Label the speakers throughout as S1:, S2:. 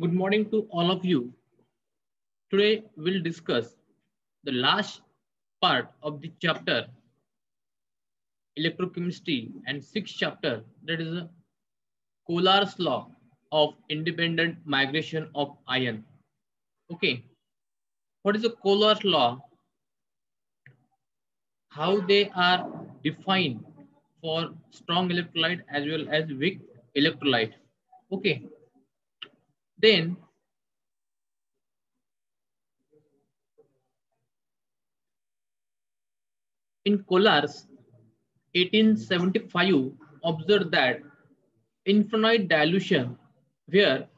S1: Good morning to all of you. Today we'll discuss the last part of the chapter electrochemistry and sixth chapter, that is Collar's law of independent migration of ion. Okay, what is the Collar's law? How they are defined for strong electrolyte as well as weak electrolyte. Okay, then in Collar's 1875 observed that infinite dilution where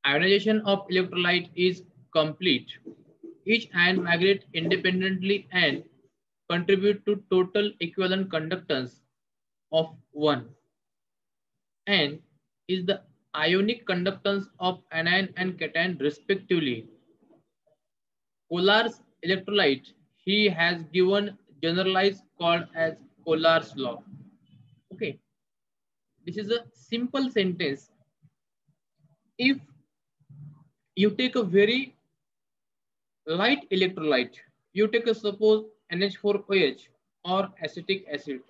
S1: ionization of electrolyte is complete. Each ion migrate independently and contribute to total equivalent conductance of 1 and is the ionic conductance of anion and cation respectively. Collar's electrolyte he has given generalized called as Collar's law. Okay, this is a simple sentence. If you take a very light electrolyte, you take a suppose NH4OH or acetic acid.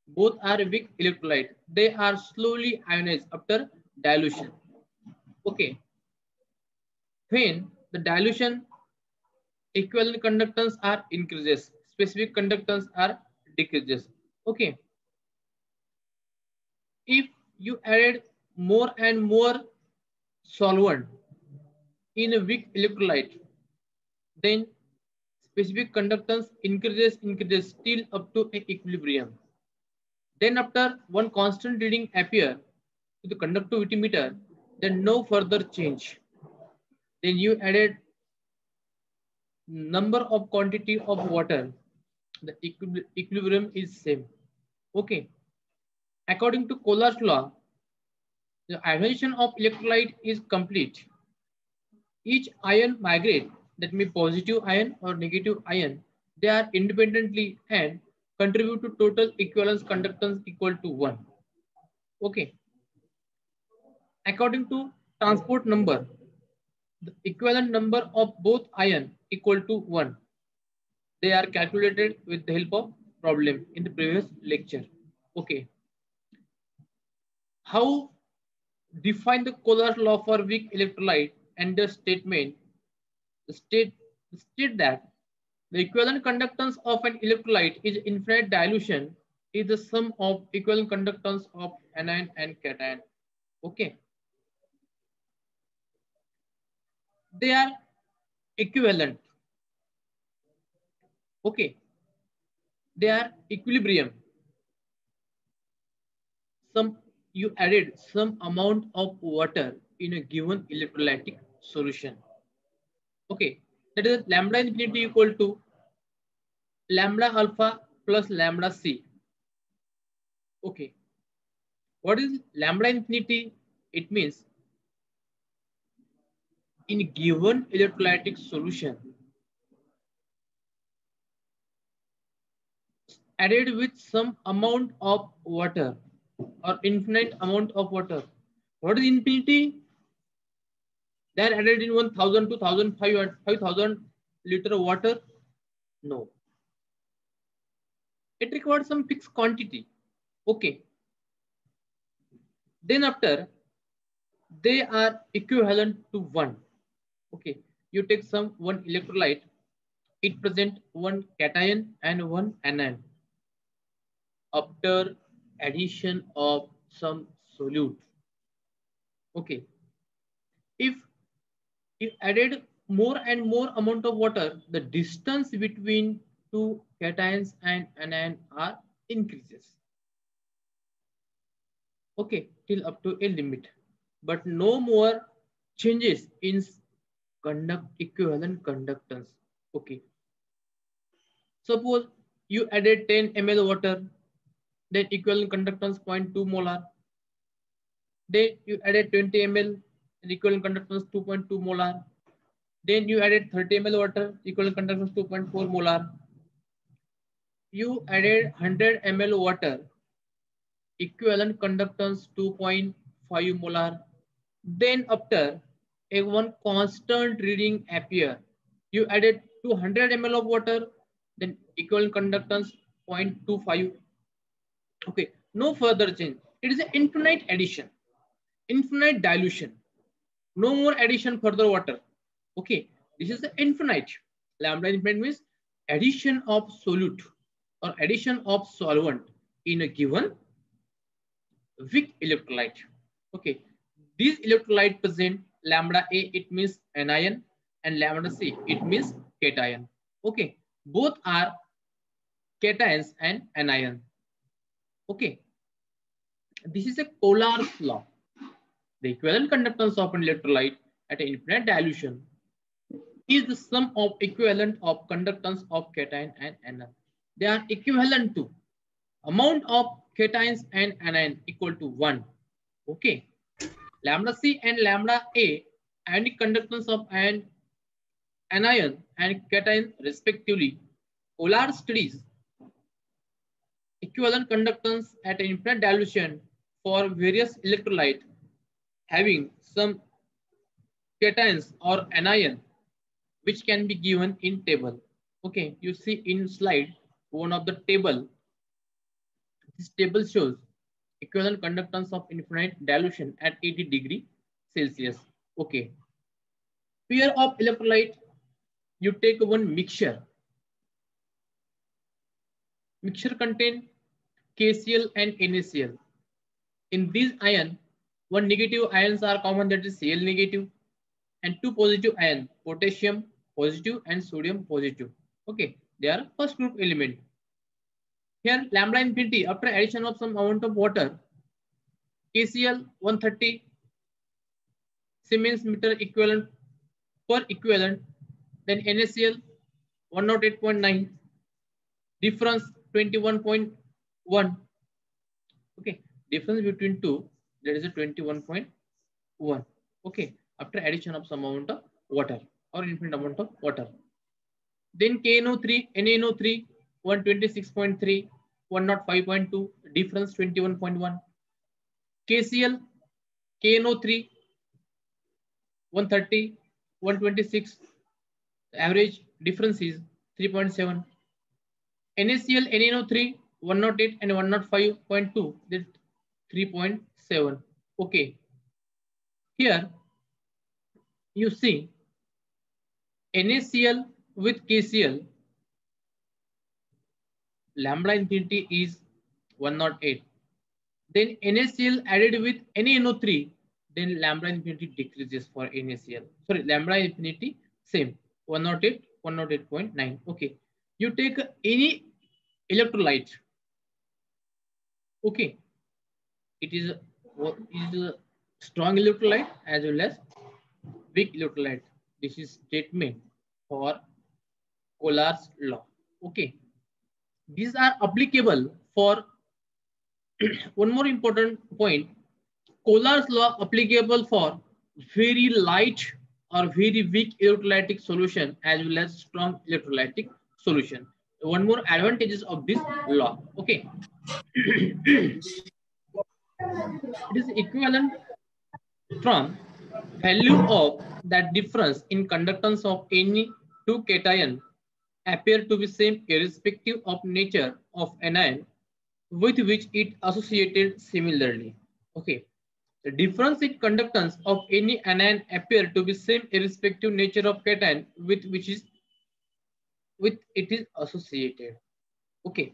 S1: Both are weak electrolyte. They are slowly ionized after dilution. Okay. When the dilution equivalent conductance are increases, specific conductance are decreases. Okay. If you added more and more solvent in a weak electrolyte, then specific conductance increases till up to a equilibrium. Then after one constant reading appear to the conductivity meter, then no further change. Then you added number of quantity of water, the equilibrium is same. Okay. According to Collar's law, the ionization of electrolyte is complete. Each ion migrate, that means positive ion or negative ion, they are independently and contribute to total equivalence conductance equal to 1. Okay. According to transport number, the equivalent number of both ion equal to 1. They are calculated with the help of problem in the previous lecture. Okay. How define the Collar's law for weak electrolyte and the statement? The state that the equivalent conductance of an electrolyte is infinite dilution is the sum of equivalent conductance of anion and cation. Okay. They are equivalent. Okay. They are equilibrium. You added some amount of water in a given electrolytic solution. Okay. That is lambda infinity equal to lambda alpha plus lambda c. Okay. What is lambda infinity? It means in given electrolytic solution added with some amount of water or infinite amount of water. What is infinity? They are added in 1000 to 5000 liter of water. No. It requires some fixed quantity. Okay. Then after they are equivalent to 1. Okay. You take some one electrolyte. It present one cation and one anion. After addition of some solute. Okay. If you added more and more amount of water, the distance between two cations and anion are increases. Okay, till up to a limit, but no more changes in equivalent conductance. Okay. Suppose you added 10 ml water, then equivalent conductance 0.2 molar. Then you added 20 ml and equivalent conductance 2.2 molar. Then you added 30 ml water, equivalent conductance 2.4 molar. You added 100 ml water, equivalent conductance 2.5 molar. Then after a one constant reading appear. You added 200 ml of water, then equivalent conductance 0.25. Okay, no further change. It is an infinite addition, infinite dilution. No more addition further water. Okay, this is the infinite. Lambda infinite means addition of solute or addition of solvent in a given weak electrolyte. Okay, these electrolyte present lambda A, it means anion, and lambda C, it means cation. Okay, both are cations and anion. Okay, this is a Collar's law. The equivalent conductance of an electrolyte at an infinite dilution is the sum of equivalent of conductance of cation and anion. They are equivalent to amount of cations and anion equal to 1. Okay. Lambda C and lambda A ionic conductance of anion and cation respectively. Polar studies equivalent conductance at an infinite dilution for various electrolytes having some cations or anion, which can be given in table. Okay, you see in slide one of the table. This table shows equivalent conductance of infinite dilution at 80 degree Celsius. Okay, pair of electrolyte, you take one mixture. Mixture contain KCl and NaCl. In these ion, one negative ions are common, that is Cl negative, and two positive ions, potassium positive and sodium positive. Okay, they are first group element. Here lambda infinity, after addition of some amount of water, KCl 130 Siemens meter equivalent per equivalent, then NaCl 108.9, difference 21.1. Okay, difference between two, there is a 21.1. Okay, after addition of some amount of water or infinite amount of water. Then KNO3, NaNO3 126.3, 105.2, difference 21.1. KCl, KNO3 130, 126, average difference is 3.7. NaCl, NaNO3 108 and 105.2, that 3.7. Okay, here you see NaCl with KCl, lambda infinity is 108. Then NaCl added with NaNO3, then lambda infinity decreases for NaCl. Sorry, lambda infinity same 108, 108.9. Okay, you take any electrolyte. Okay, it is a strong electrolyte as well as weak electrolyte. This is statement for Collar's law. Okay, these are applicable for one more important point. Collar's law applicable for very light or very weak electrolytic solution as well as strong electrolytic solution. One more advantages of this law. Okay, it is equivalent from value of that difference in conductance of any two cation appear to be same irrespective of nature of anion with which it associated similarly. Okay, the difference in conductance of any anion appear to be same irrespective nature of cation with which is it is associated. Okay,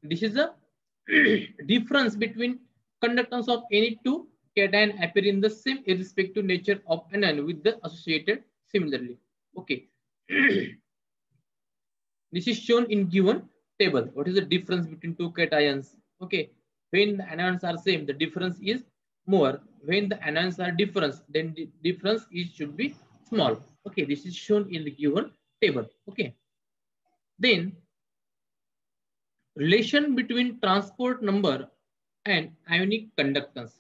S1: this is a difference between conductance of any two cation appear in the same irrespective nature of anion with the associated similarly. Okay, this is shown in given table. What is the difference between two cations? Okay, when the anions are same, the difference is more. When the anions are different, then the difference is should be small. Okay, this is shown in the given table. Okay, then relation between transport number and ionic conductance.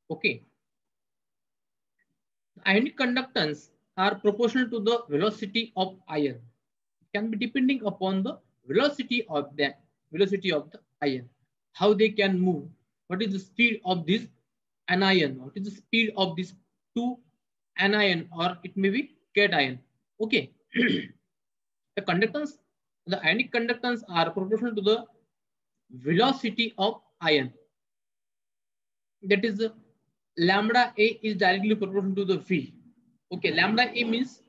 S1: Okay, ionic conductance are proportional to the velocity of ion. It can be depending upon the velocity of the ion, how they can move, what is the speed of this anion. What is the speed of these two anion, or it may be cation? Okay. The conductance, the ionic conductance are proportional to the velocity of ion. That is, lambda A is directly proportional to the V. Okay, lambda A means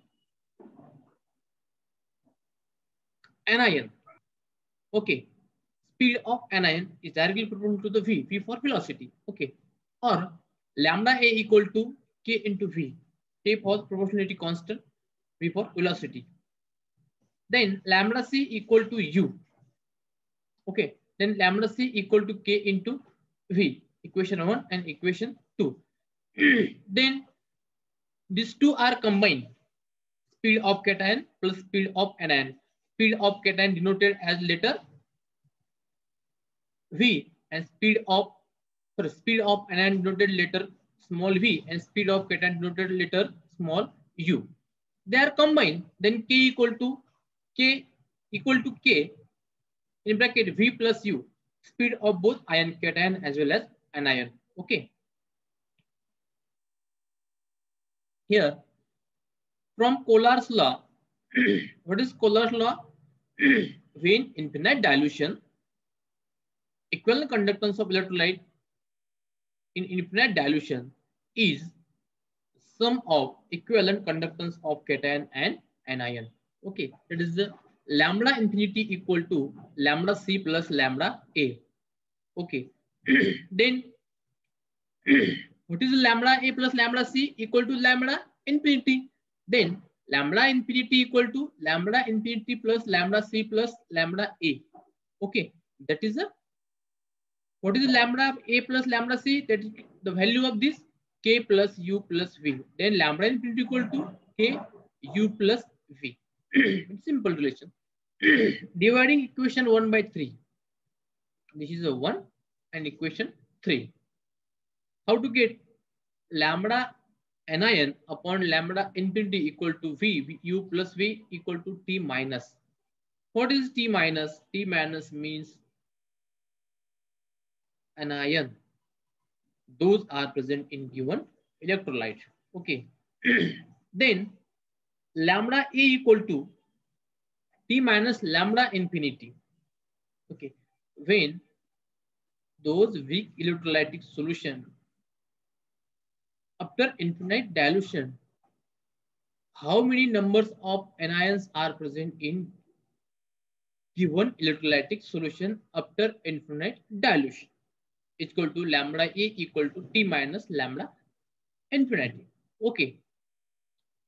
S1: anion. Okay, speed of anion is directly proportional to the V for velocity. Okay, or lambda A equal to K into V. K for proportionality constant, V for velocity. Then lambda C equal to U. Okay, then lambda C equal to K into V. Equation 1 and equation 2. Then these two are combined. Speed of cation plus speed of anion. Speed of cation denoted as letter V, and speed of anion denoted letter small v, and speed of cation denoted letter small u. They are combined, then k equal to k in bracket v plus u, speed of both ion cation as well as anion. Okay. Here from Collar's law, what is Collar's law? When infinite dilution, equivalent conductance of electrolyte in infinite dilution is sum of equivalent conductance of cation and anion. Okay, that is the lambda infinity equal to lambda C plus lambda A. Okay, then what is lambda A plus lambda C equal to lambda infinity? Then lambda infinity equal to lambda infinity plus lambda C plus lambda A. Okay, that is a, what is lambda A plus lambda C? That is the value of this K plus U plus V. Then lambda infinity equal to K U plus V. Simple relation. Dividing equation 1 by 3. This is a 1 and equation 3. How to get lambda anion upon lambda infinity equal to V, U plus V equal to T minus. What is T minus? T minus means anion. Those are present in given electrolyte. Okay. Then lambda A equal to T minus lambda infinity. Okay. When those weak electrolytic solution after infinite dilution, how many numbers of anions are present in given electrolytic solution after infinite dilution? It's equal to lambda A equal to T minus lambda infinity. Okay.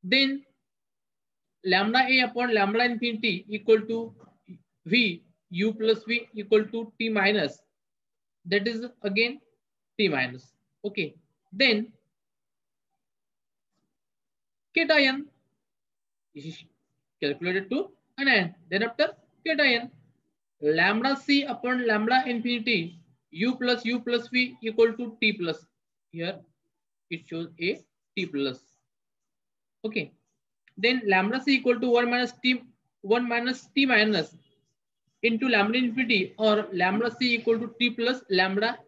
S1: Then lambda A upon lambda infinity equal to V, U plus V equal to T minus. That is again T minus. Okay. Then cation is calculated to anion. Then after cation, lambda C upon lambda infinity, U plus V equal to T plus. Here it shows a T plus. Okay. Then lambda C equal to 1 minus T minus into lambda infinity, or lambda C equal to T plus lambda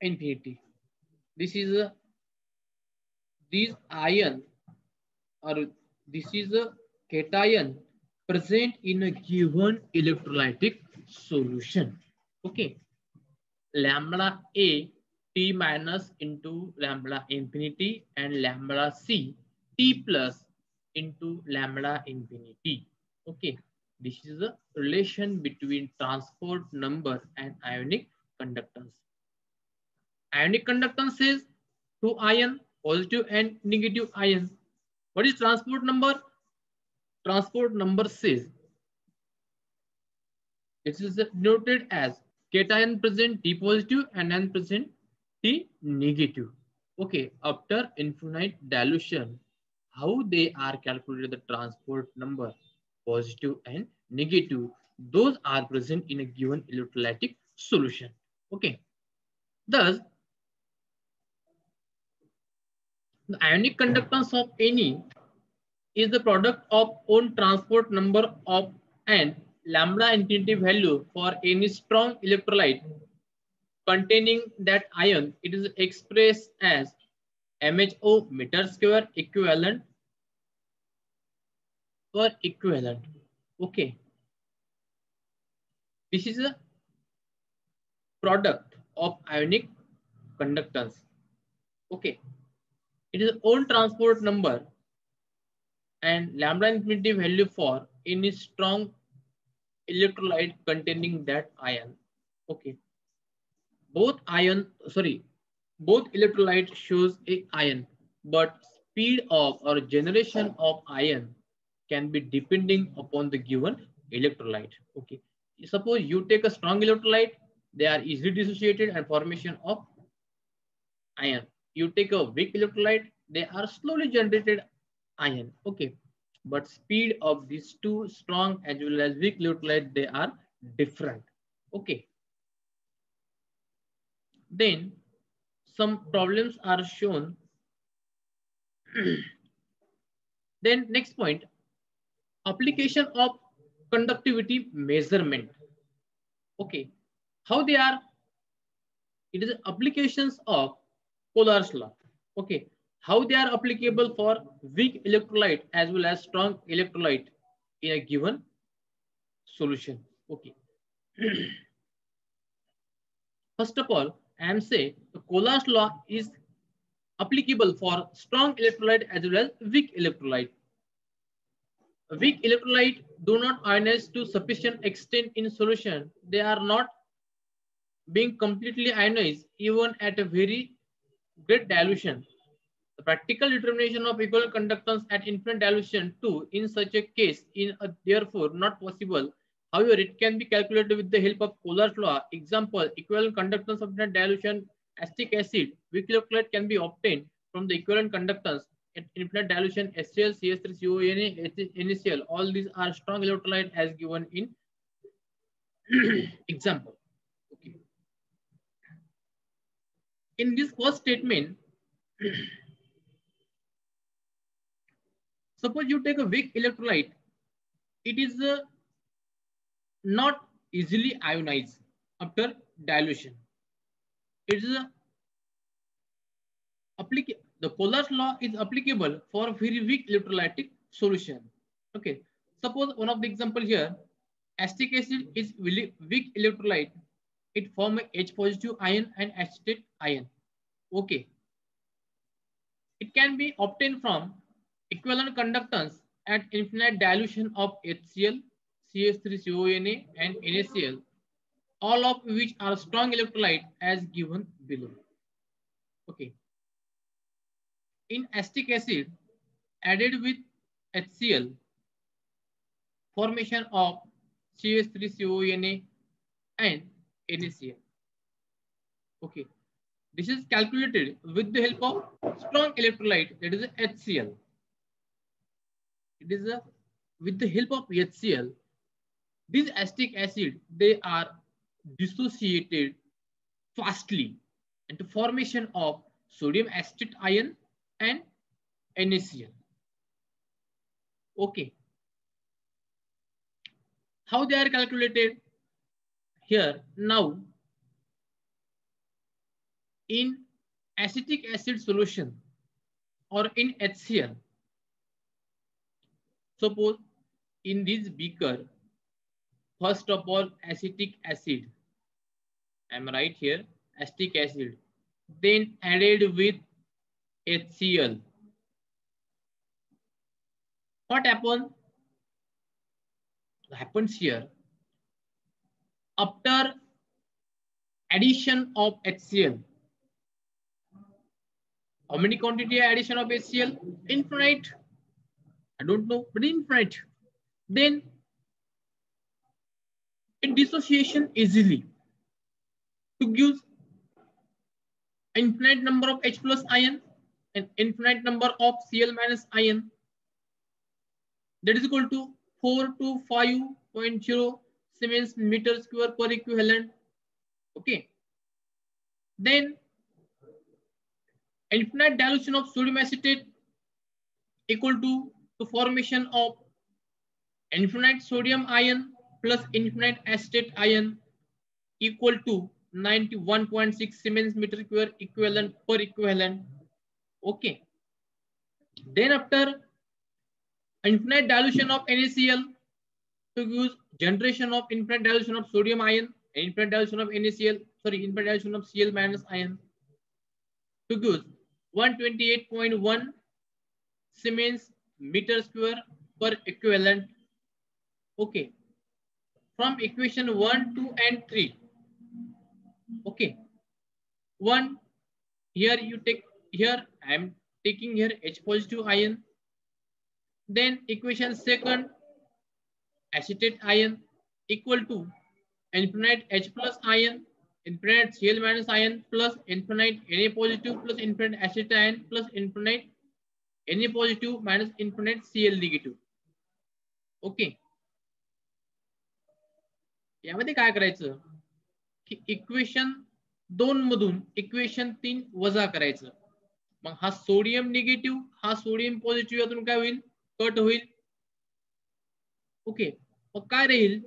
S1: infinity. This is these ion, or this is a cation present in a given electrolytic solution. Okay. Lambda A T minus into lambda infinity, and lambda C T plus into lambda infinity. Okay. This is a relation between transport number and ionic conductance. Ionic conductance is two ion, positive and negative ions. What is transport number? Transport number says it is denoted as cation present T positive and anion present T negative. Okay, after infinite dilution, how they are calculated, the transport number positive and negative, those are present in a given electrolytic solution. Okay, thus the ionic conductance of any is the product of own transport number of and lambda infinity value for any strong electrolyte containing that ion, it is expressed as MHO meter square equivalent per equivalent. Okay, this is a product of ionic conductance. Okay, it is own transport number and lambda infinity value for any strong electrolyte containing that ion. Okay, both electrolyte shows a ion, but speed of or generation of ion can be depending upon the given electrolyte. Okay, suppose you take a strong electrolyte, they are easily dissociated and formation of ion. You take a weak electrolyte, they are slowly generated ion. Okay, but speed of these two strong as well as weak electrolyte, they are different. Okay, then some problems are shown. Then next point, application of conductivity measurement. Okay, how they are? It is applications of Polar's law. Okay, how they are applicable for weak electrolyte as well as strong electrolyte in a given solution. Okay. First of all, I am saying the Polar's law is applicable for strong electrolyte as well as weak electrolyte. Weak electrolyte do not ionize to sufficient extent in solution. They are not being completely ionized even at a very great dilution. The practical determination of equivalent conductance at infinite dilution too in such a case is therefore not possible. However, it can be calculated with the help of Polar's law. Example, equivalent conductance of infinite dilution acetic acid. Weak electrolyte can be obtained from the equivalent conductance at infinite dilution HCl, CH3, CONA, NaCl. All these are strong electrolyte as given in example. Okay. In this first statement, suppose you take a weak electrolyte, it is not easily ionized after dilution. It is the Polar's law is applicable for very weak electrolytic solution. Okay, suppose one of the example here, acetic acid is weak electrolyte. It form a H positive ion and acetate ion. Okay, it can be obtained from equivalent conductance at infinite dilution of HCl, CH3CONA and NaCl, all of which are strong electrolyte as given below. Okay. In acetic acid added with HCl, formation of CH3CONA and NaCl. Okay. This is calculated with the help of strong electrolyte, that is HCl. It is with the help of HCl, these acetic acid, they are dissociated fastly into formation of sodium acetate ion and NaCl. Okay. How they are calculated? Here now, in acetic acid solution or in HCl, suppose in this beaker, first of all acetic acid, I am right here, acetic acid, then added with HCl. What happens here? After addition of HCl, how many quantity addition of HCl? Infinite. I don't know, but infinite. Then it dissociation easily to give infinite number of H plus ion and infinite number of Cl minus ion. That is equal to 425.0 Siemens meter square per equivalent. Okay. Then infinite dilution of sodium acetate equal to the formation of infinite sodium ion plus infinite acetate ion equal to 91.6 Siemens meter square equivalent per equivalent. Okay. Then after infinite dilution of NaCl, to use generation of infinite dilution of sodium ion, infinite dilution of NaCl, sorry, infinite dilution of Cl minus ion, to use 128.1 Siemens meter square per equivalent. Okay. From equation 1, 2, and 3. Okay. 1, here you take, here I am taking here H positive ion. Then equation second, acetate ion equal to infinite H plus ion, infinite Cl minus ion plus infinite Na positive plus infinite acetate ion plus infinite Na positive minus infinite Cl negative. Okay. यामध्ये काय करायचं की equation 2 मधून equation 3 वजा करायचं. मग हा sodium negative, हा sodium positive यातून काय होईल, कट होईल. ओके. मग काय राहील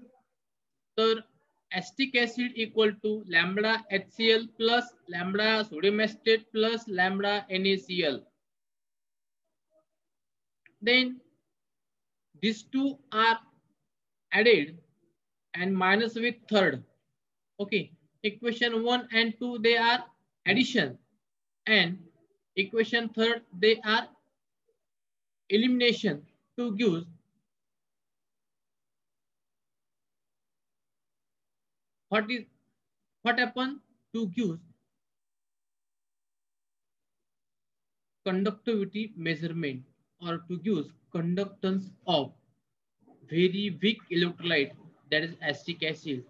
S1: तर acetic acid equal to lambda HCl plus lambda sodium acetate plus lambda NaCl. Then these two are added and minus with third. Okay, equation 1 and 2 they are addition, and equation third they are elimination to give what happened to give conductivity measurement or to use conductance of very weak electrolyte, that is acetic acid.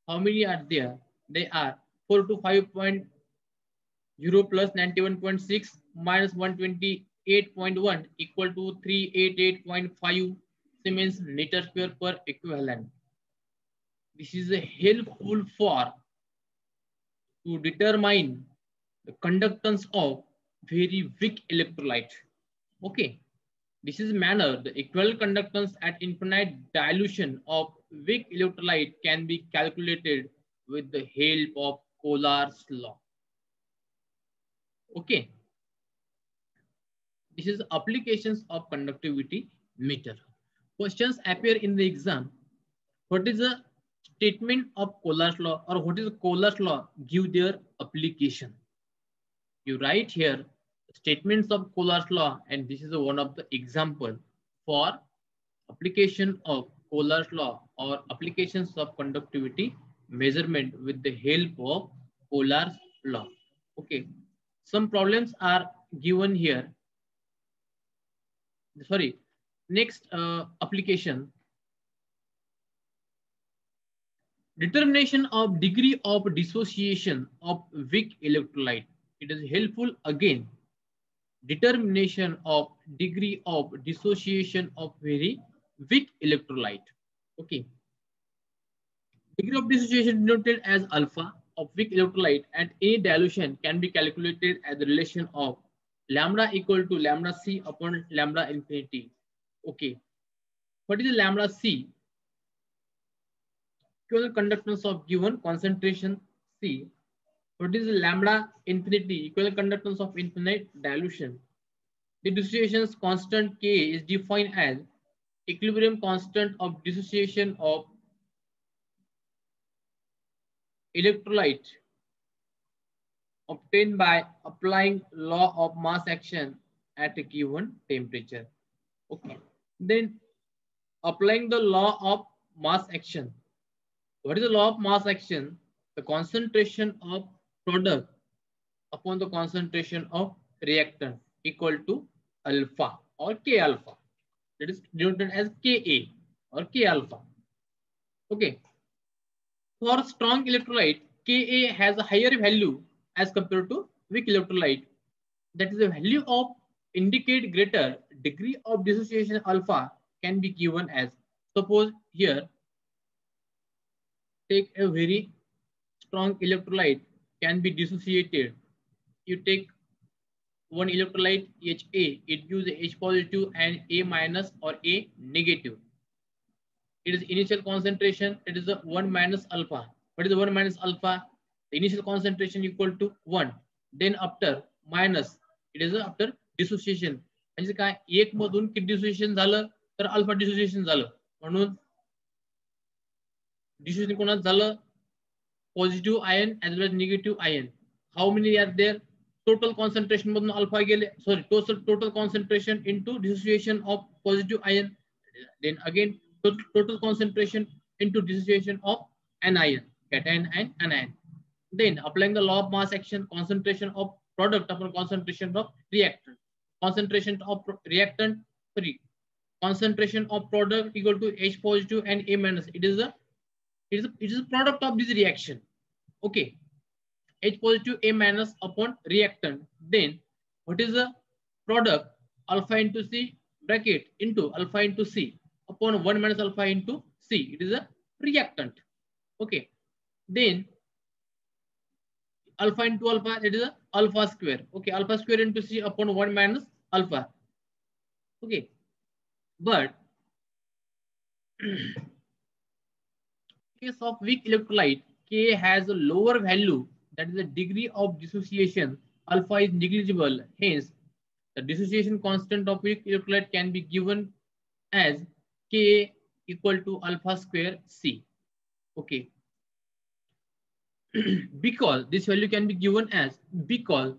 S1: How many are there? They are 4 to 5.0 plus 91.6 minus 128.1 equal to 388.5 Siemens meter square per equivalent. This is helpful for to determine the conductance of very weak electrolyte. Okay. This is manner the equivalent conductance at infinite dilution of weak electrolyte can be calculated with the help of Collar's law. Okay. This is applications of conductivity meter. Questions appear in the exam. What is the statement of Collar's law or what is Collar's law? Give their application. You write here statements of Collar's law, and this is one of the example for application of Collar's law or applications of conductivity measurement with the help of Collar's law. Okay, some problems are given here. Sorry, next application. Determination of degree of dissociation of weak electrolyte. It is helpful again. Determination of degree of dissociation of very weak electrolyte. Okay. Degree of dissociation denoted as alpha of weak electrolyte at any dilution can be calculated as the relation of lambda equal to lambda C upon lambda infinity. Okay. What is the lambda C? Equivalent conductance of given concentration C. What is the lambda infinity? Equivalent conductance of infinite dilution. The dissociation constant K is defined as equilibrium constant of dissociation of electrolyte obtained by applying law of mass action at a given temperature. Okay. Then applying the law of mass action. What is the law of mass action? The concentration of product upon the concentration of reactant equal to alpha or K alpha. That is denoted as Ka or K alpha. Okay. For strong electrolyte, Ka has a higher value as compared to weak electrolyte. That is the value of indicate greater degree of dissociation alpha can be given as, suppose here, take a very strong electrolyte can be dissociated. You take one electrolyte Ha, it gives H positive and A minus or A negative. It is initial concentration, it is a 1 minus alpha. What is the 1 minus alpha? the initial concentration equal to 1, then after minus, it is after dissociation. म्हणजे काय, एक मधून किती dissociation झालं तर alpha dissociation झालं, म्हणून dissociation कोणात झालं, positive ion as well as negative ion. How many are there, total concentration मधून अल्फा गेले, sorry total concentration into dissociation of positive ion, then again total concentration into dissociation of anion, cation and anion. Then applying the law of mass action, concentration of product upon concentration of reactant, concentration of reactant, sorry, concentration of product equal to H positive and A minus. It is a product of this reaction. Okay, H positive A minus upon reactant. Then what is the product, alpha into C bracket into alpha into C upon 1 minus alpha into C. It is a reactant. Okay. Then alpha into alpha, it is a alpha square. Okay, alpha square into C upon 1 minus alpha. Okay, but case of weak electrolyte, K has a lower value, that is the degree of dissociation alpha is negligible. Hence, the dissociation constant of weak electrolyte can be given as K equal to alpha square C. Okay. Because this value can be given as, because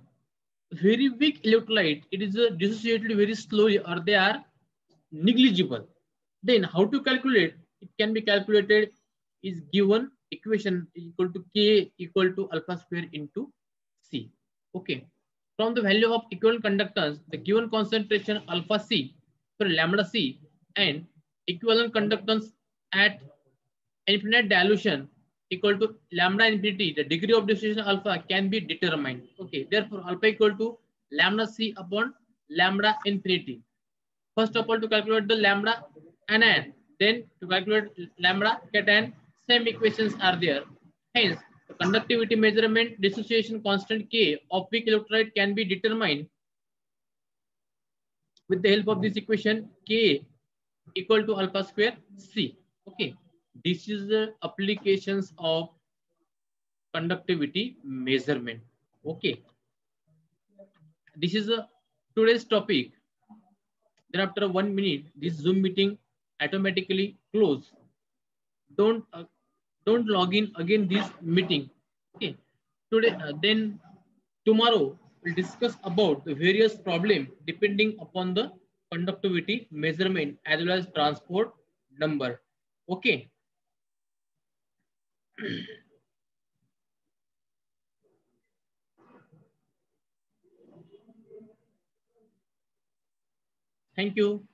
S1: very weak electrolyte, it is dissociated very slowly or they are negligible. Then how to calculate? It can be calculated is given equation equal to K equal to alpha square into C. Okay. From the value of equivalent conductance, the given concentration alpha C, sorry, lambda C, and equivalent conductance at infinite dilution equal to lambda infinity, the degree of dissociation alpha can be determined. Okay, therefore alpha equal to lambda C upon lambda infinity. First of all, to calculate the lambda anion, then to calculate lambda cation, same equations are there. Hence, the conductivity measurement dissociation constant K of weak electrolyte can be determined with the help of this equation K equal to alpha square C. Okay, this is the applications of conductivity measurement. Okay, this is today's topic. Then after 1 minute, this Zoom meeting automatically close. Don't log in again this meeting. Okay, today then tomorrow we'll discuss about the various problem depending upon the conductivity measurement as well as transport number. Okay. Thank you.